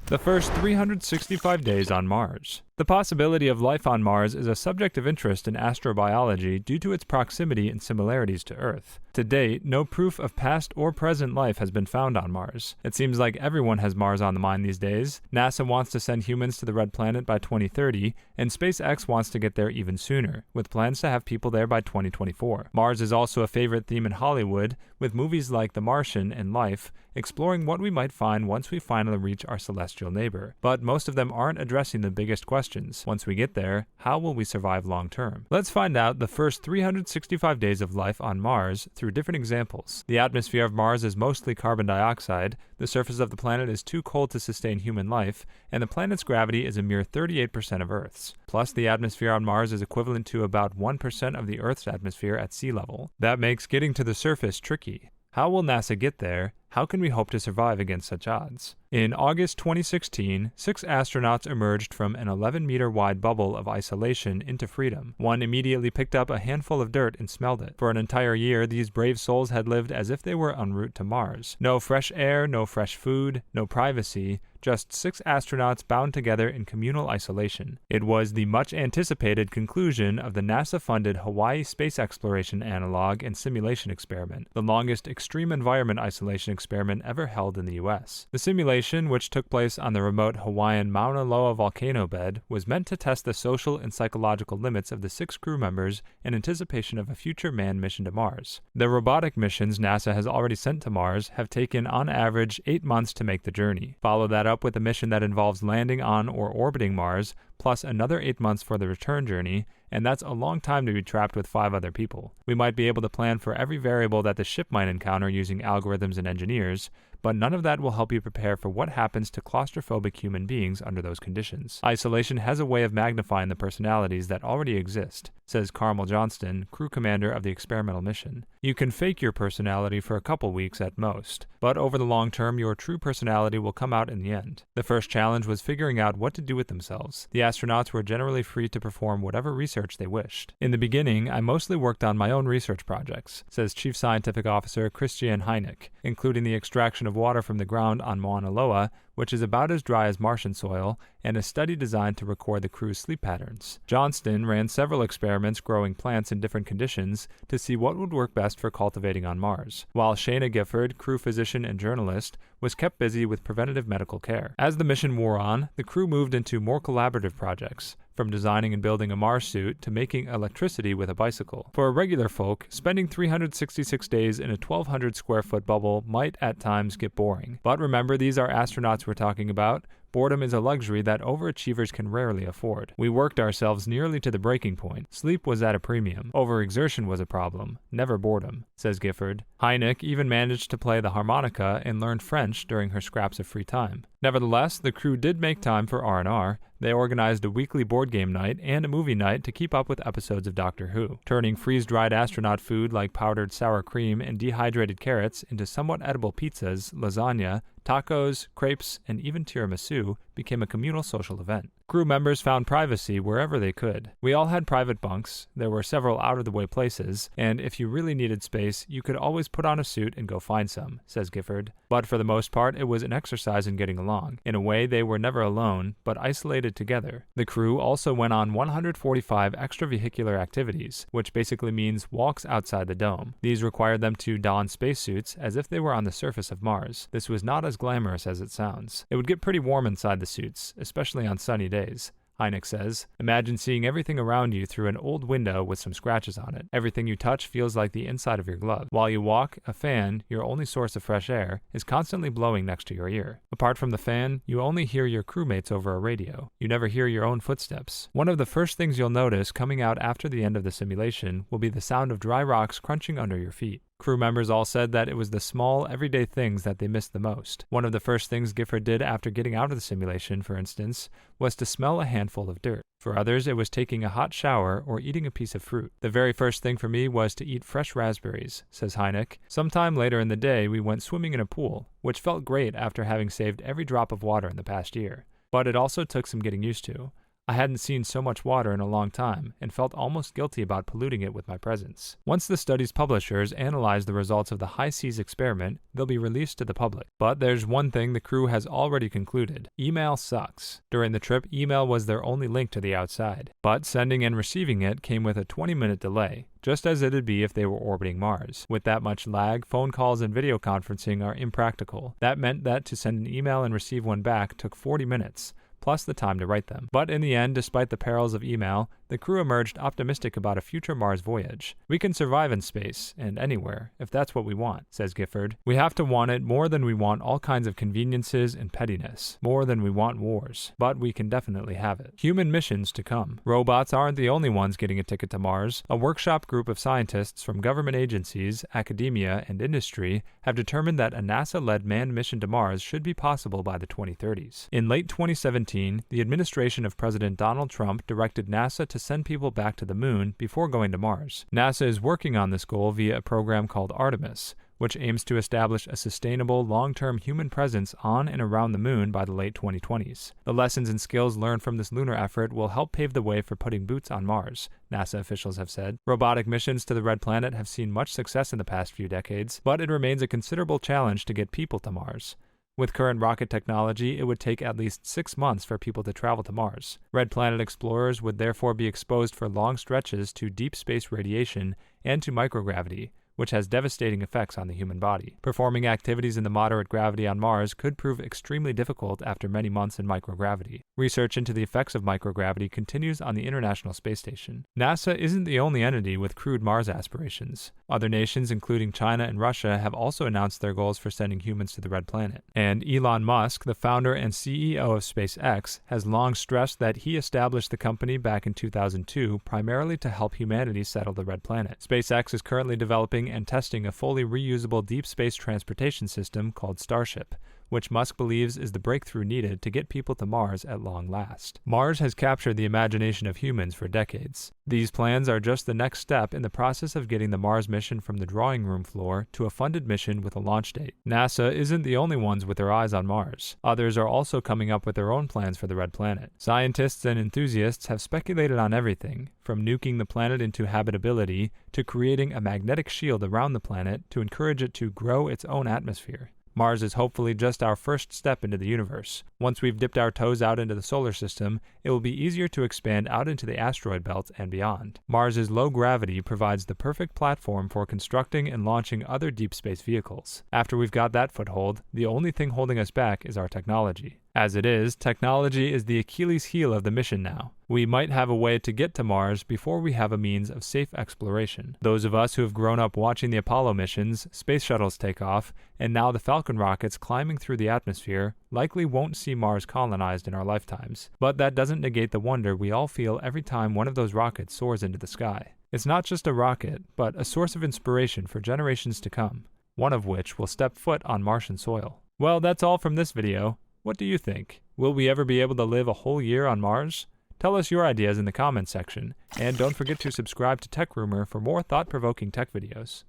The first 365 days on Mars. The possibility of life on Mars is a subject of interest in astrobiology due to its proximity and similarities to Earth. To date, no proof of past or present life has been found on Mars. It seems like everyone has Mars on the mind these days. NASA wants to send humans to the Red Planet by 2030, and SpaceX wants to get there even sooner, with plans to have people there by 2024. Mars is also a favorite theme in Hollywood, with movies like The Martian and Life, exploring what we might find once we finally reach our celestial neighbor. But most of them aren't addressing the biggest questions. Once we get there, how will we survive long term? Let's find out the first 365 days of life on Mars through different examples. The atmosphere of Mars is mostly carbon dioxide, the surface of the planet is too cold to sustain human life, and the planet's gravity is a mere 38% of Earth's. Plus, the atmosphere on Mars is equivalent to about 1% of the Earth's atmosphere at sea level. That makes getting to the surface tricky. How will NASA get there? How can we hope to survive against such odds? In August 2016, 6 astronauts emerged from an 11-meter wide bubble of isolation into freedom. One immediately picked up a handful of dirt and smelled it. For an entire year, these brave souls had lived as if they were en route to Mars. No fresh air, no fresh food, no privacy, just 6 astronauts bound together in communal isolation. It was the much-anticipated conclusion of the NASA-funded Hawaii space exploration analog and simulation experiment, the longest extreme environment isolation experiment ever held in the U.S. The simulation, which took place on the remote Hawaiian Mauna Loa volcano bed, was meant to test the social and psychological limits of the 6 crew members in anticipation of a future manned mission to Mars. The robotic missions NASA has already sent to Mars have taken on average 8 months to make the journey. Follow that up with a mission that involves landing on or orbiting Mars, plus another 8 months for the return journey, and that's a long time to be trapped with 5 other people. We might be able to plan for every variable that the ship might encounter using algorithms and engineers, but none of that will help you prepare for what happens to claustrophobic human beings under those conditions. Isolation has a way of magnifying the personalities that already exist, says Carmel Johnston, crew commander of the experimental mission. You can fake your personality for a couple weeks at most, but over the long term, your true personality will come out in the end. The first challenge was figuring out what to do with themselves. The astronauts were generally free to perform whatever research they wished. In the beginning, I mostly worked on my own research projects, says Chief Scientific Officer Christian Heineck, including the extraction of water from the ground on Mauna Loa, which is about as dry as Martian soil, and a study designed to record the crew's sleep patterns. Johnston ran several experiments growing plants in different conditions to see what would work best for cultivating on Mars, while Shayna Gifford, crew physician and journalist, was kept busy with preventative medical care. As the mission wore on, the crew moved into more collaborative projects, from designing and building a Mars suit to making electricity with a bicycle. For regular folk, spending 366 days in a 1,200 square foot bubble might at times get boring. But remember, these are astronauts we're talking about. Boredom is a luxury that overachievers can rarely afford. We worked ourselves nearly to the breaking point. Sleep was at a premium. Overexertion was a problem, never boredom, says Gifford. Heineck even managed to play the harmonica and learn French during her scraps of free time. Nevertheless, the crew did make time for R&R. They organized a weekly board game night and a movie night to keep up with episodes of Doctor Who. Turning freeze-dried astronaut food like powdered sour cream and dehydrated carrots into somewhat edible pizzas, lasagna, tacos, crepes, and even tiramisu became a communal social event. Crew members found privacy wherever they could. We all had private bunks, there were several out-of-the-way places, and if you really needed space, you could always put on a suit and go find some, says Gifford. But for the most part, it was an exercise in getting along. In a way, they were never alone, but isolated together. The crew also went on 145 extravehicular activities, which basically means walks outside the dome. These required them to don spacesuits as if they were on the surface of Mars. This was not as glamorous as it sounds. It would get pretty warm inside the suits, especially on sunny days. Heineck says, imagine seeing everything around you through an old window with some scratches on it. Everything you touch feels like the inside of your glove. While you walk, a fan, your only source of fresh air, is constantly blowing next to your ear. Apart from the fan, you only hear your crewmates over a radio. You never hear your own footsteps. One of the first things you'll notice coming out after the end of the simulation will be the sound of dry rocks crunching under your feet. Crew members all said that it was the small, everyday things that they missed the most. One of the first things Gifford did after getting out of the simulation, for instance, was to smell a handful of dirt. For others, it was taking a hot shower or eating a piece of fruit. The very first thing for me was to eat fresh raspberries, says Heineck. Sometime later in the day, we went swimming in a pool, which felt great after having saved every drop of water in the past year. But it also took some getting used to. I hadn't seen so much water in a long time and felt almost guilty about polluting it with my presence. Once the study's publishers analyze the results of the high seas experiment, they'll be released to the public. But there's one thing the crew has already concluded. Email sucks. During the trip, email was their only link to the outside. But sending and receiving it came with a 20-minute delay, just as it'd be if they were orbiting Mars. With that much lag, phone calls and video conferencing are impractical. That meant that to send an email and receive one back took 40 minutes, plus the time to write them. But in the end, despite the perils of email, the crew emerged optimistic about a future Mars voyage. We can survive in space, and anywhere, if that's what we want, says Gifford. We have to want it more than we want all kinds of conveniences and pettiness, more than we want wars, but we can definitely have it. Human missions to come. Robots aren't the only ones getting a ticket to Mars. A workshop group of scientists from government agencies, academia, and industry have determined that a NASA-led manned mission to Mars should be possible by the 2030s. In late 2017, the administration of President Donald Trump directed NASA to send people back to the moon before going to Mars. NASA is working on this goal via a program called Artemis, which aims to establish a sustainable, long-term human presence on and around the moon by the late 2020s. The lessons and skills learned from this lunar effort will help pave the way for putting boots on Mars, NASA officials have said. Robotic missions to the Red Planet have seen much success in the past few decades, but it remains a considerable challenge to get people to Mars. With current rocket technology, it would take at least 6 months for people to travel to Mars. Red Planet explorers would therefore be exposed for long stretches to deep space radiation and to microgravity, which has devastating effects on the human body. Performing activities in the moderate gravity on Mars could prove extremely difficult after many months in microgravity. Research into the effects of microgravity continues on the International Space Station. NASA isn't the only entity with crude Mars aspirations. Other nations, including China and Russia, have also announced their goals for sending humans to the Red Planet. And Elon Musk, the founder and CEO of SpaceX, has long stressed that he established the company back in 2002 primarily to help humanity settle the Red Planet. SpaceX is currently developing and testing a fully reusable deep space transportation system called Starship, which Musk believes is the breakthrough needed to get people to Mars at long last. Mars has captured the imagination of humans for decades. These plans are just the next step in the process of getting the Mars mission from the drawing room floor to a funded mission with a launch date. NASA isn't the only ones with their eyes on Mars. Others are also coming up with their own plans for the Red Planet. Scientists and enthusiasts have speculated on everything, from nuking the planet into habitability to creating a magnetic shield around the planet to encourage it to grow its own atmosphere. Mars is hopefully just our first step into the universe. Once we've dipped our toes out into the solar system, it will be easier to expand out into the asteroid belt and beyond. Mars's low gravity provides the perfect platform for constructing and launching other deep space vehicles. After we've got that foothold, the only thing holding us back is our technology. As it is, technology is the Achilles heel of the mission now. We might have a way to get to Mars before we have a means of safe exploration. Those of us who have grown up watching the Apollo missions, space shuttles take off, and now the Falcon rockets climbing through the atmosphere likely won't see Mars colonized in our lifetimes. But that doesn't negate the wonder we all feel every time one of those rockets soars into the sky. It's not just a rocket, but a source of inspiration for generations to come, one of which will step foot on Martian soil. Well, that's all from this video. What do you think? Will we ever be able to live a whole year on Mars? Tell us your ideas in the comments section, and don't forget to subscribe to Tech Rumor for more thought-provoking tech videos.